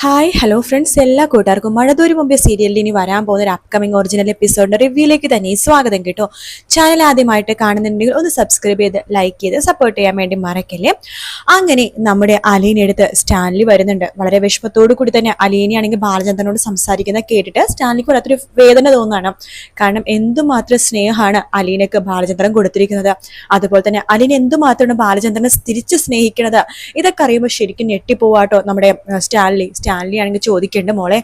Hi hello friends, എല്ലാ കൂട്ടുകാർക്കും മഴതോരു മുമ്പേ സീരിയലിൽ ഇനി വരാൻ പോകുന്ന ഒരു അപ്കമിംഗ് ഒറിജിനൽ എപ്പിസോഡിന്റെ റിവ്യൂയിലേക്ക് തന്നെ സ്വാഗതം കേട്ടോ. ചാനൽ ആദ്യമായിട്ട് കാണുന്നുണ്ടെങ്കിൽ ഒന്ന് സബ്സ്ക്രൈബ് ചെയ്ത് ലൈക്ക് ചെയ്ത് സപ്പോർട്ട് ചെയ്യാൻ വേണ്ടി മറക്കല്ലേ. അങ്ങനെ നമ്മുടെ അലീനെടുത്ത് സ്റ്റാൻലി വരുന്നുണ്ട്. വളരെ വിഷമത്തോടു കൂടി തന്നെ അലീനയാണെങ്കിൽ ബാലചന്ദ്രനോട് സംസാരിക്കുന്ന കേട്ടിട്ട് സ്റ്റാൻലിക്ക് വല്ലാത്തൊരു വേദന തോന്നുകയാണ്. കാരണം എന്തുമാത്രം സ്നേഹമാണ് അലീനക്ക് ബാലചന്ദ്രൻ കൊടുത്തിരിക്കുന്നത്. അതുപോലെ തന്നെ അലീന എന്തുമാത്രമാണ് ബാലചന്ദ്രനെ തിരിച്ച് സ്നേഹിക്കുന്നത്. ഇതൊക്കെ അറിയുമ്പോൾ ശരിക്കും ഞെട്ടിപ്പോവാട്ടോ നമ്മുടെ സ്റ്റാൻലി ആണെങ്കിൽ ചോദിക്കേണ്ട മോളെ,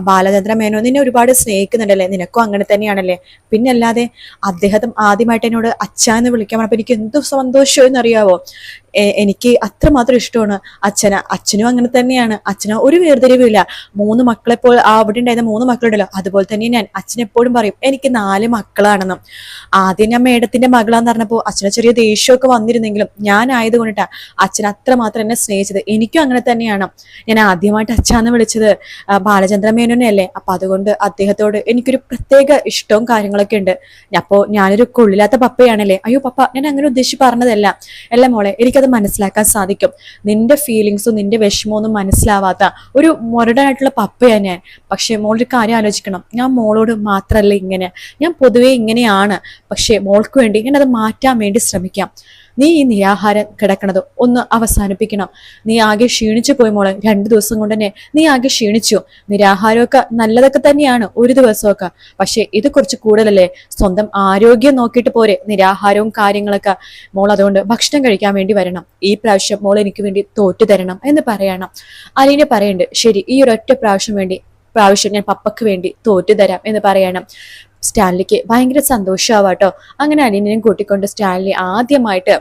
ബാലചന്ദ്ര മേനോ നിന്നെ ഒരുപാട് സ്നേഹിക്കുന്നുണ്ടല്ലേ, നിനക്കും അങ്ങനെ തന്നെയാണല്ലേ? പിന്നല്ലാതെ അദ്ദേഹം ആദ്യമായിട്ട് എന്നോട് അച്ഛാന്ന് വിളിക്കാൻ പറഞ്ഞപ്പോൾ എനിക്ക് എന്ത് സന്തോഷമെന്ന് അറിയാവോ. എനിക്ക് അത്രമാത്രം ഇഷ്ടമാണ് അച്ഛനും അങ്ങനെ തന്നെയാണ്. അച്ഛന് ഒരു വേർതിരിവില്ല. 3 മക്കളെപ്പോൾ അവിടെ ഉണ്ടായിരുന്ന 3 മക്കളുണ്ടല്ലോ, അതുപോലെ തന്നെ ഞാൻ അച്ഛനെപ്പോഴും പറയും എനിക്ക് 4 മക്കളാണെന്നും. ആദ്യം ഞാൻ മേഡത്തിന്റെ മകളാന്ന് പറഞ്ഞപ്പോൾ അച്ഛന് ചെറിയ ദേഷ്യമൊക്കെ വന്നിരുന്നെങ്കിലും ഞാൻ ആയതുകൊണ്ടിട്ടാ അച്ഛൻ അത്രമാത്രം എന്നെ സ്നേഹിച്ചത്. എനിക്കും അങ്ങനെ തന്നെയാണ്. ഞാൻ ആദ്യമായിട്ട് അച്ഛാന്ന് വിളിച്ചത് ബാലചന്ദ്ര മേനോനെയല്ലേ. അപ്പൊ അതുകൊണ്ട് അദ്ദേഹത്തോട് എനിക്കൊരു പ്രത്യേക ഇഷ്ടവും കാര്യങ്ങളൊക്കെ ഉണ്ട്. അപ്പോ ഞാനൊരു കൊള്ളില്ലാത്ത പപ്പയാണല്ലേ? അയ്യോ പപ്പ, ഞാൻ അങ്ങനെ ഉദ്ദേശിച്ച് പറഞ്ഞതല്ല. അല്ല മോളെ, എനിക്കത് മനസ്സിലാക്കാൻ സാധിക്കും. നിന്റെ ഫീലിങ്സും നിന്റെ വിഷമവും ഒന്നും മനസ്സിലാവാത്ത ഒരു മുരടനായിട്ടുള്ള പപ്പയാ ഞാൻ. പക്ഷെ മോളൊരു കാര്യം ആലോചിക്കണം, ഞാൻ മോളോട് മാത്രല്ല ഇങ്ങനെ, ഞാൻ പൊതുവെ ഇങ്ങനെയാണ്. പക്ഷെ മോൾക്ക് വേണ്ടി ഞാൻ അത് മാറ്റാൻ വേണ്ടി ശ്രമിക്കാം. നീ ഈ നിരാഹാരം കിടക്കണത് ഒന്ന് അവസാനിപ്പിക്കണം. നീ ആകെ ക്ഷീണിച്ചു പോയി മോളെ. 2 ദിവസം കൊണ്ട് തന്നെ നീ ആകെ ക്ഷീണിച്ചു. നിരാഹാരമൊക്കെ നല്ലതൊക്കെ തന്നെയാണ് ഒരു ദിവസമൊക്കെ, പക്ഷെ ഇത് കുറച്ച് കൂടുതലല്ലേ. സ്വന്തം ആരോഗ്യം നോക്കിയിട്ട് പോരെ നിരാഹാരവും കാര്യങ്ങളൊക്കെ. മോൾ അതുകൊണ്ട് ഭക്ഷണം കഴിക്കാൻ വേണ്ടി വരണം. ഈ പ്രാവശ്യം മോൾ എനിക്ക് വേണ്ടി തോറ്റു തരണം എന്ന് പറയണം. അലീന പറയുന്നുണ്ട്, ശരി, ഈ ഒരൊറ്റ പ്രാവശ്യം ഞാൻ പപ്പക്ക് വേണ്ടി തോറ്റു തരാം എന്ന് പറയണം. സ്റ്റാൻലിക്ക് ഭയങ്കര സന്തോഷമാവാട്ടോ. അങ്ങനെ അലീനയും കൂട്ടിക്കൊണ്ട് സ്റ്റാൻലി ആദ്യമായിട്ട്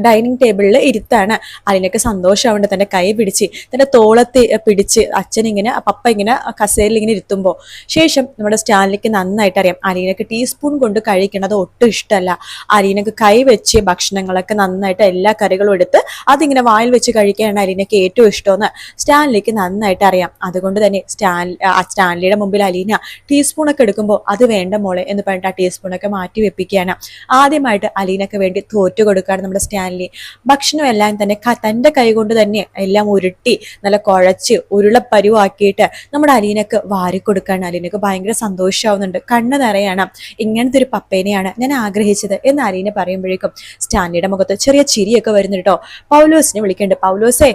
ഡൈനിങ് ടേബിളിൽ ഇരുത്താണ്. അതിനൊക്കെ സന്തോഷമാവുണ്ട്. തന്റെ കൈ പിടിച്ച് തന്റെ തോളത്ത് പിടിച്ച് അച്ഛൻ ഇങ്ങനെ പപ്പ ഇങ്ങനെ കസേരയിൽ ഇങ്ങനെ ഇരുത്തുമ്പോൾ ശേഷം നമ്മുടെ സ്റ്റാൻലിക്ക് നന്നായിട്ട് അറിയാം അലീനക്ക് ടീസ്പൂൺ കൊണ്ട് കഴിക്കണത് ഒട്ടും ഇഷ്ടമല്ല. അലീനക്ക് കൈ വെച്ച് ഭക്ഷണങ്ങളൊക്കെ നന്നായിട്ട് എല്ലാ കറികളും എടുത്ത് അതിങ്ങനെ വായിൽ വെച്ച് കഴിക്കാനാണ് അലീനക്ക് ഏറ്റവും ഇഷ്ടമെന്ന് സ്റ്റാൻലിക്ക് നന്നായിട്ട് അറിയാം. അതുകൊണ്ട് തന്നെ സ്റ്റാൻലിയുടെ മുമ്പിൽ അലീന ടീസ്പൂണൊക്കെ എടുക്കുമ്പോൾ അത് വേണ്ട മോളെ എന്ന് പറഞ്ഞിട്ട് ആ ടീസ്പൂണൊക്കെ മാറ്റി വെപ്പിക്കുകയാണ്. ആദ്യമായിട്ട് അലീനക്ക് വേണ്ടി തോറ്റു കൊടുക്കുകയാണ് നമ്മുടെ സ്റ്റാൻലി. ഭക്ഷണം എല്ലാം തന്നെ തന്റെ കൈ കൊണ്ട് തന്നെ എല്ലാം ഉരുട്ടി നല്ല കുഴച്ച് ഉരുളപ്പരുവാക്കിയിട്ട് നമ്മുടെ അലീനക്ക് വാരി കൊടുക്കുകയാണ്. അലീനക്ക് ഭയങ്കര സന്തോഷമാവുന്നുണ്ട്. കണ്ണ് നിറയാണ്. ഇങ്ങനത്തെ ഒരു പപ്പേനെയാണ് ഞാൻ ആഗ്രഹിച്ചത് എന്ന് അലീന പറയുമ്പോഴേക്കും സ്റ്റാൻലിയുടെ മുഖത്ത് ചെറിയ ചിരിയൊക്കെ വരുന്നു കേട്ടോ. പൗലോസിനെ വിളിക്കുന്നുണ്ട്. പൗലോസേ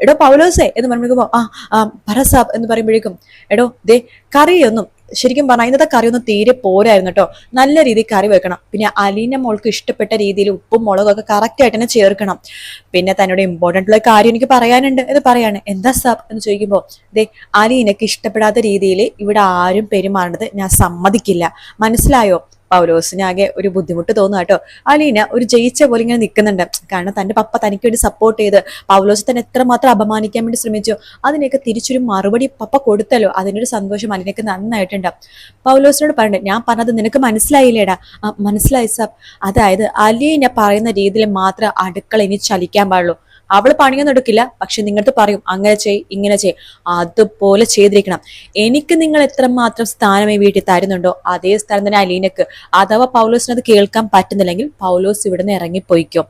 എടോ പൗലോസേ എന്ന് പറയുമ്പോഴേക്കും പറ സാബ് എന്ന് പറയുമ്പോഴേക്കും എടോ ദേ കറിയൊന്നും ശരിക്കും പറഞ്ഞാൽ ഇന്നത്തെ കറിയൊന്നും തീരെ പോരായിരുന്നു കേട്ടോ. നല്ല രീതിയിൽ കറി വെക്കണം. പിന്നെ അലീന മോൾക്ക് ഇഷ്ടപ്പെട്ട രീതിയിൽ ഉപ്പും മുളകൊക്കെ കറക്റ്റ് ആയിട്ട് തന്നെ ചേർക്കണം. പിന്നെ തന്നോട് ഇമ്പോർട്ടൻ്റ് ഉള്ള കാര്യം എനിക്ക് പറയാനുണ്ട് എന്ന് പറയാണ്. എന്താ സാബ് എന്ന് ചോദിക്കുമ്പോൾ ദേ അലീനക്ക് ഇഷ്ടപ്പെടാത്ത രീതിയിൽ ഇവിടെ ആരും പെരുമാറുന്നത് ഞാൻ സമ്മതിക്കില്ല, മനസ്സിലായോ? പൗലോസിനാകെ ഒരു ബുദ്ധിമുട്ട് തോന്നുക കേട്ടോ. അലീന ഒരു ജയിച്ച പോലെ ഇങ്ങനെ നിൽക്കുന്നുണ്ട്. കാരണം തന്റെ പപ്പ തനിക്ക് വേണ്ടി സപ്പോർട്ട് ചെയ്ത് പൗലോസ് തന്നെ എത്രമാത്രം അപമാനിക്കാൻ വേണ്ടി ശ്രമിച്ചു. അതിനൊക്കെ തിരിച്ചൊരു മറുപടി പപ്പ കൊടുത്തല്ലോ. അതിനൊരു സന്തോഷം അലീനക്ക് നന്നായിട്ടുണ്ട്. പൗലോസിനോട് പറഞ്ഞിട്ട് ഞാൻ പറഞ്ഞത് നിനക്ക് മനസ്സിലായില്ലേടാ? മനസ്സിലായി സാബ്. അതായത് അലീന പറയുന്ന രീതിയിൽ മാത്രം അടുക്കള ഇനി ചലിക്കാൻ പാടുള്ളൂ. അവള് പണിയൊന്നും എടുക്കില്ല, പക്ഷെ നിങ്ങളടുത്ത് പറയും അങ്ങനെ ചെയ് ഇങ്ങനെ ചെയ്, അതുപോലെ ചെയ്തിരിക്കണം. എനിക്ക് നിങ്ങൾ എത്രമാത്രം സ്ഥാനം ഈ വീട്ടിൽ തരുന്നുണ്ടോ അതേ സ്ഥാനം തന്നെ അലീനക്ക്. അഥവാ പൗലോസിന് അത് കേൾക്കാൻ പറ്റുന്നില്ലെങ്കിൽ പൗലോസ് ഇവിടുന്ന് ഇറങ്ങിപ്പോയിക്കോ.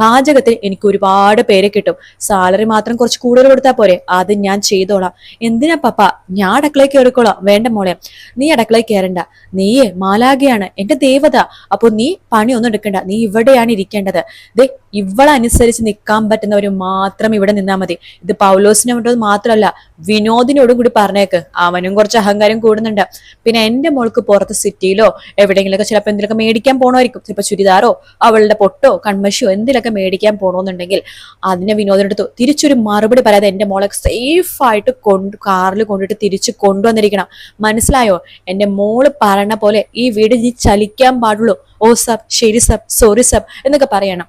പാചകത്തിൽ എനിക്ക് ഒരുപാട് പേരെ കിട്ടും. സാലറി മാത്രം കുറച്ച് കൂടുതൽ കൊടുത്താൽ പോരെ? അത് ഞാൻ ചെയ്തോളാം. എന്തിനാ പപ്പ? ഞാൻ അടുക്കളയിൽ കയറിക്കോളാം. വേണ്ട മോളെ, നീ അടുക്കളയിൽ കയറണ്ട. നീയേ മാലാഖയാണ്, എന്റെ ദേവത. അപ്പൊ നീ പണിയൊന്നും എടുക്കണ്ട, നീ ഇവിടെയാണ് ഇരിക്കേണ്ടത്. ദേ ഇവളനുസരിച്ച് നിൽക്കാൻ പറ്റുന്നവർ മാത്രം ഇവിടെ നിന്നാ മതി. ഇത് പൗലോസിനോട് മാത്രമല്ല വിനോദിനോടും കൂടി പറഞ്ഞേക്ക്. അവനും കുറച്ച് അഹങ്കാരം കൂടുന്നുണ്ട്. പിന്നെ എന്റെ മോൾക്ക് പുറത്ത് സിറ്റിയിലോ എവിടെയെങ്കിലൊക്കെ ചിലപ്പോൾ എന്തെങ്കിലുമൊക്കെ മേടിക്കാൻ പോകണമായിരിക്കും. ചിലപ്പോൾ ചുരിദാറോ അവളുടെ പൊട്ടോ കൺമഷിയോ എന്തെങ്കിലുമൊക്കെ മേടിക്കാൻ പോകണമെന്നുണ്ടെങ്കിൽ അതിനെ വിനോദിനെടുത്തു തിരിച്ചൊരു മറുപടി പറയാതെ എന്റെ മോളെ സേഫ് ആയിട്ട് കാറിൽ കൊണ്ടിട്ട് തിരിച്ചു കൊണ്ടുവന്നിരിക്കണം. മനസ്സിലായോ? എന്റെ മോള് പറയണ പോലെ ഈ വീട് നീ ചലിക്കാൻ പാടുള്ളൂ. ഓ സബ്, ശരി സബ്, സോറി സബ് എന്നൊക്കെ പറയണം.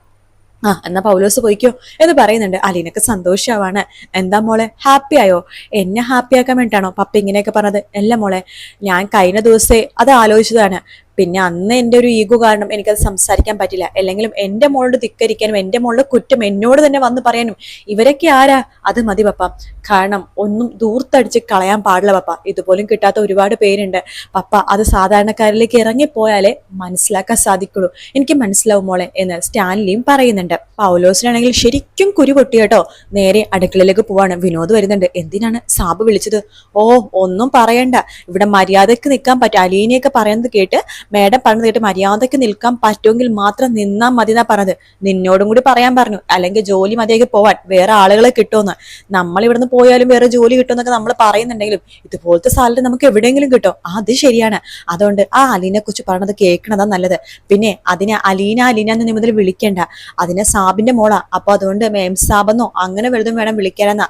എന്നാ പൗലോസ് പോയിക്കോ എന്ന് പറയുന്നുണ്ട്. അലീനക്ക് സന്തോഷമാണ്. എന്താ മോളെ, ഹാപ്പി ആയോ? എന്നെ ഹാപ്പി ആക്കാൻ വേണ്ടിട്ടാണോ പപ്പ ഇങ്ങനെയൊക്കെ പറഞ്ഞത്? അല്ല മോളെ, ഞാൻ കഴിഞ്ഞ ദിവസേ അത് ആലോചിച്ചതാണ്. പിന്നെ അന്ന് എൻ്റെ ഒരു ഈഗോ കാരണം എനിക്കത് സംസാരിക്കാൻ പറ്റില്ല. അല്ലെങ്കിലും എൻ്റെ മോളോട് ധിക്കരിക്കാനും എൻ്റെ മോളുടെ കുറ്റം എന്നോട് തന്നെ വന്ന് പറയാനും ഇവരൊക്കെ ആരാ? അത് മതി പപ്പ. കാരണം ഒന്നും ദൂർത്തടിച്ച് കളയാൻ പാടില്ല പപ്പ. ഇതുപോലും കിട്ടാത്ത ഒരുപാട് പേരുണ്ട് പപ്പ. അത് സാധാരണക്കാരിലേക്ക് ഇറങ്ങിപ്പോയാലേ മനസ്സിലാക്കാൻ സാധിക്കുള്ളൂ. എനിക്ക് മനസ്സിലാവും മോളെ എന്ന് സ്റ്റാൻലിയും പറയുന്നുണ്ട്. പൗലോസിനാണെങ്കിൽ ശരിക്കും കുരു പൊട്ടി കേട്ടോ. നേരെ അടുക്കളയിലേക്ക് പോവാണ്. വിനോദ് വരുന്നുണ്ട്. എന്തിനാണ് സാബ് വിളിച്ചത്? ഓ, ഒന്നും പറയണ്ട. ഇവിടെ മര്യാദക്ക് നിൽക്കാൻ പറ്റും. അലീനയൊക്കെ പറയുന്നത് കേട്ട്, മേഡം പറഞ്ഞത് കേട്ട് മര്യാദക്ക് നിൽക്കാൻ പറ്റുമെങ്കിൽ മാത്രം നിന്നാ മതി എന്നാ പറഞ്ഞത്. നിന്നോടും കൂടി പറയാൻ പറഞ്ഞു. അല്ലെങ്കിൽ ജോലി മതിയാക്കി പോവാൻ വേറെ ആളുകളെ കിട്ടുമെന്ന്. നമ്മൾ ഇവിടുന്ന് പോയാലും വേറെ ജോലി കിട്ടുമെന്നൊക്കെ നമ്മൾ പറയുന്നുണ്ടെങ്കിലും ഇതുപോലത്തെ സാലറി നമുക്ക് എവിടെയെങ്കിലും കിട്ടും. അത് ശരിയാണ്. അതുകൊണ്ട് ആ അലീനെ കുറിച്ച് പറഞ്ഞത് കേൾക്കണതാ നല്ലത്. പിന്നെ അതിനെ അലീന അലീന എന്ന് മുതൽ വിളിക്കണ്ട. അതിനെ സാബിന്റെ മോളാ. അപ്പൊ അതുകൊണ്ട് മേം സാബെന്നോ അങ്ങനെ വലുതും വേണം വിളിക്കാനെന്നാ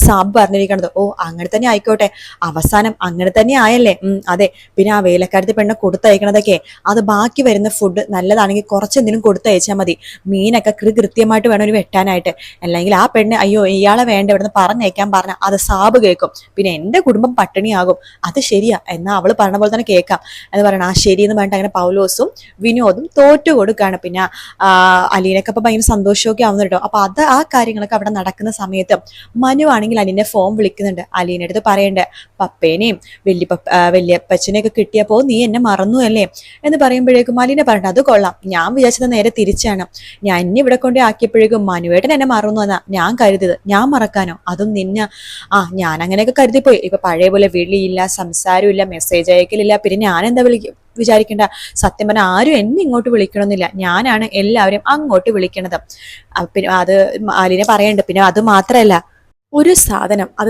സാബ് പറഞ്ഞിരിക്കണത്. ഓ, അങ്ങനെ തന്നെ ആയിക്കോട്ടെ. അവസാനം അങ്ങനെ തന്നെ ആയല്ലേ? അതെ. പിന്നെ ആ വേലക്കാരത്തെ പെണ്ണെ കൊടുത്തയക്കണതൊക്കെ അത് ബാക്കി വരുന്ന ഫുഡ് നല്ലതാണെങ്കിൽ കുറച്ചെന്തെങ്കിലും കൊടുത്തയച്ചാൽ മതി. മീനൊക്കെ കൃത്യമായിട്ട് വേണം ഒരു വെട്ടാനായിട്ട്. അല്ലെങ്കിൽ ആ പെണ്ണ് അയ്യോ ഇയാളെ വേണ്ട ഇവിടുന്ന് പറഞ്ഞയക്കാൻ പറഞ്ഞ അത് സാബ് കേൾക്കും. പിന്നെ എന്റെ കുടുംബം പട്ടിണിയാകും. അത് ശരിയാ. എന്നാ അവള് പറഞ്ഞ പോലെ തന്നെ കേൾക്കാം എന്ന് പറയണം. ആ ശരിയെന്ന് പറഞ്ഞിട്ട് അങ്ങനെ പൗലോസും വിനോദും തോറ്റു കൊടുക്കുകയാണ്. പിന്നെ അലീനൊക്കെ അപ്പൊ ഭയങ്കര സന്തോഷമൊക്കെ ആവുന്നു കേട്ടോ. അപ്പൊ ആ കാര്യങ്ങളൊക്കെ അവിടെ നടക്കുന്ന സമയത്ത് മനു ആണെങ്കിൽ അലീനെ ഫോൺ വിളിക്കുന്നുണ്ട്. അലീനെ അടുത്ത് പറയണ്ടേ, പപ്പേനെയും വല്യപ്പച്ചനെയൊക്കെ കിട്ടിയപ്പോ നീ എന്നെ മറന്നു അല്ലേ എന്ന് പറയുമ്പോഴേക്കും അലീന പറഞ്ഞ അത് കൊള്ളാം. ഞാൻ വിചാരിച്ചത് നേരെ തിരിച്ചാണ്. ഞാൻ ഇനി ഇവിടെ കൊണ്ടേ ആക്കിയപ്പോഴേക്കും മനുവേട്ടൻ എന്നെ മറന്നു എന്നാ ഞാൻ കരുതിയത്. ഞാൻ മറക്കാനോ? അതും നിന്നെ. ഞാൻ അങ്ങനെയൊക്കെ കരുതിപ്പോയി. ഇപ്പൊ പഴയ പോലെ വിളിയില്ല, സംസാരമില്ല, മെസ്സേജ് അയക്കലില്ല. പിന്നെ ഞാൻ എന്താ വിചാരിക്കണ്ട. സത്യം പറഞ്ഞാൽ ആരും എന്നെ ഇങ്ങോട്ട് വിളിക്കണമെന്നില്ല. ഞാനാണ് എല്ലാവരും അങ്ങോട്ട് വിളിക്കണത്. പിന്നെ അത് അലീന പറയണ്ട്. പിന്നെ അത് മാത്രല്ല, ഒരു സാധനം അത്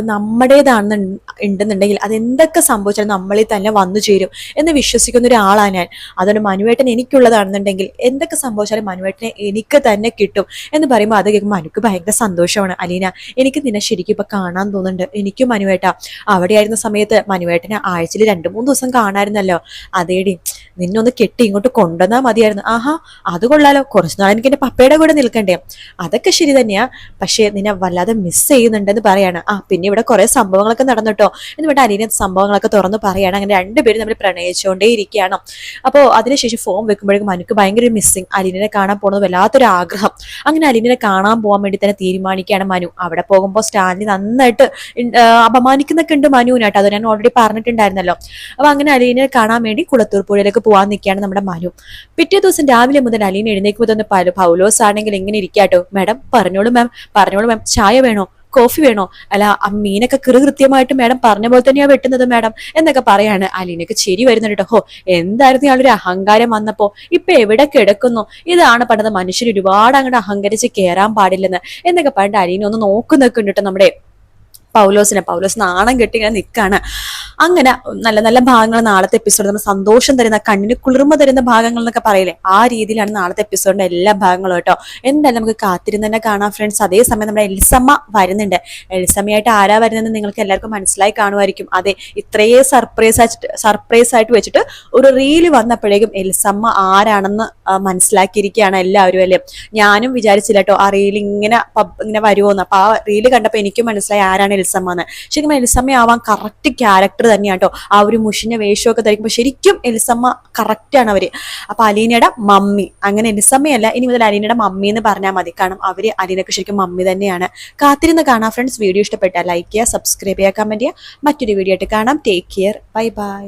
ഉണ്ടെന്നുണ്ടെങ്കിൽ അത് എന്തൊക്കെ സംഭവിച്ചാലും നമ്മളിൽ തന്നെ വന്നു ചേരും എന്ന് വിശ്വസിക്കുന്ന ഒരാളാണ് ഞാൻ. അതുകൊണ്ട് മനുവേട്ടൻ എനിക്കുള്ളതാണെന്നുണ്ടെങ്കിൽ എന്തൊക്കെ സംഭവിച്ചാലും മനുവേട്ടനെ എനിക്ക് തന്നെ കിട്ടും എന്ന് പറയുമ്പോൾ അത് കേൾക്കുമ്പോൾ മനുക്ക് ഭയങ്കര സന്തോഷമാണ്. അലീന, എനിക്ക് നിന്നെ ശരിക്കും ഇപ്പൊ കാണാൻ തോന്നുന്നുണ്ട്. എനിക്കും മനുവേട്ട അവിടെയായിരുന്ന സമയത്ത് മനുവേട്ടനെ ആഴ്ചയിൽ 2-3 ദിവസം കാണാമായിരുന്നല്ലോ. അതേടി, നിന്നൊന്ന് കെട്ടി ഇങ്ങോട്ട് കൊണ്ടുവന്നാൽ മതിയായിരുന്നു. ആഹാ, അത് കൊള്ളാലോ. കുറച്ചുനാൾ എനിക്ക് എന്റെ പപ്പയുടെ കൂടെ നിൽക്കണ്ടേ? അതൊക്കെ ശരി തന്നെയാ. പക്ഷെ നിന്നെ വല്ലാതെ മിസ് ചെയ്യുന്നുണ്ട് എന്ന് പറയാണ്. പിന്നെ ഇവിടെ കുറെ സംഭവങ്ങളൊക്കെ നടന്നിട്ടോ എന്ന് പറഞ്ഞിട്ട് അലീന സംഭവങ്ങളൊക്കെ തുറന്ന് പറയാണ്. അങ്ങനെ രണ്ടുപേരും നമ്മൾ പ്രണയിച്ചുകൊണ്ടേ ഇരിക്കുകയാണ്. അപ്പോൾ അതിനുശേഷം ഫോൺ വെക്കുമ്പോഴേക്കും മനുക്ക് ഭയങ്കര മിസ്സിങ്. അലീനെ കാണാൻ പോകുന്നത് വല്ലാത്തൊരു ആഗ്രഹം. അങ്ങനെ അലീനെ കാണാൻ പോകാൻ വേണ്ടി തന്നെ തീരുമാനിക്കുകയാണ് മനു. അവിടെ പോകുമ്പോൾ സ്റ്റാൻലി നന്നായിട്ട് അപമാനിക്കുന്നൊക്കെ ഉണ്ട് മനുവിനായിട്ട്. അത് ഞാൻ ഓൾറെഡി പറഞ്ഞിട്ടുണ്ടായിരുന്നല്ലോ. അപ്പൊ അങ്ങനെ അലീനെ കാണാൻ വേണ്ടി കുളത്തൂർ പുഴയിലേക്ക് പോകാൻ നിൽക്കുകയാണ് നമ്മുടെ മനു. പിറ്റേ ദിവസം രാവിലെ മുതൽ അലീന എഴുന്നേക്കുമ്പോൾ തന്നെ പൗലോസ് ആണെങ്കിൽ ഇങ്ങനെ ഇരിക്കാട്ടോ. മാഡം പറഞ്ഞോളൂ മാം, ചായ വേണോ, കോഫി വേണോ? അല്ല, മീനൊക്കെ കൃത്യമായിട്ട് മാഡം പറഞ്ഞ പോലെ തന്നെയാ വെട്ടുന്നത് മാഡം എന്നൊക്കെ പറയാണ്. അലീനക്ക് ചിരി വരുന്നുണ്ട് കേട്ടോ. എന്തായിരുന്നു ഇയാളൊരു അഹങ്കാരം വന്നപ്പോ. ഇപ്പൊ എവിടെ കിടക്കുന്നു? ഇതാണ് പണ്ടത് മനുഷ്യർ ഒരുപാട് അങ്ങോട്ട് അഹങ്കരിച്ച് കയറാൻ പാടില്ലെന്ന് എന്നൊക്കെ പറഞ്ഞിട്ട് അലീന ഒന്ന് നോക്കുന്നൊക്കെ ഉണ്ട് കേട്ടോ നമ്മുടെ പൗലോസ് നാണം കെട്ടി ഇങ്ങനെ നിൽക്കാണ്. അങ്ങനെ നല്ല നല്ല ഭാഗങ്ങൾ നാളത്തെ എപ്പിസോഡ് നമ്മൾ സന്തോഷം തരുന്ന, കണ്ണിന് കുളിർമ തരുന്ന ഭാഗങ്ങൾ എന്നൊക്കെ പറയില്ലേ, ആ രീതിയിലാണ് നാളത്തെ എപ്പിസോഡിന്റെ എല്ലാ ഭാഗങ്ങളും കേട്ടോ. എന്തായാലും നമുക്ക് കാത്തിരുന്ന് തന്നെ കാണാം ഫ്രണ്ട്സ്. അതേസമയം നമ്മുടെ എൽസമ്മ വരുന്നുണ്ട്. എൽസമ്മയായിട്ട് ആരാ വരുന്നതെന്ന് നിങ്ങൾക്ക് എല്ലാവർക്കും മനസ്സിലായി കാണുമായിരിക്കും. അതെ, ഇത്രയേ സർപ്രൈസ് ആയിട്ട് വെച്ചിട്ട് ഒരു റീല് വന്നപ്പോഴേക്കും എൽസമ്മ ആരാണെന്ന് മനസ്സിലാക്കിയിരിക്കുകയാണ് എല്ലാവരും അല്ലേ. ഞാനും വിചാരിച്ചില്ല കേട്ടോ ആ റീൽ ഇങ്ങനെ വരുമോന്ന്. അപ്പൊ ആ റീല് കണ്ടപ്പോ എനിക്കും മനസ്സിലായി ആരാണ് എൽസമ്മ എന്ന്. ശരിക്കും എൽസമ്മ ആവാൻ കറക്റ്റ് ക്യാരക്ടർ തന്നെയാണ് കേട്ടോ. ആ ഒരു മുഷിഞ്ഞ വേഷമൊക്കെ ധരിക്കുമ്പോൾ ശരിക്കും എൽസമ്മ കറക്റ്റ് ആണ് അവര്. അപ്പൊ അലീനയുടെ മമ്മി, അങ്ങനെ എൽസമ്മയല്ല ഇനി മുതൽ അലീനയുടെ മമ്മി എന്ന് പറഞ്ഞാൽ മതി. കാരണം അവര് അലീനക്ക് ശരിക്കും മമ്മി തന്നെയാണ്. കാത്തിരുന്ന് കാണാം ഫ്രണ്ട്സ്. വീഡിയോ ഇഷ്ടപ്പെട്ടാൽ ലൈക്ക് ചെയ്യുക, സബ്സ്ക്രൈബ് ചെയ്യുക, കമന്റ് ചെയ്യുക. മറ്റൊരു വീഡിയോ ആയിട്ട് കാണാം. Take care, bye bye.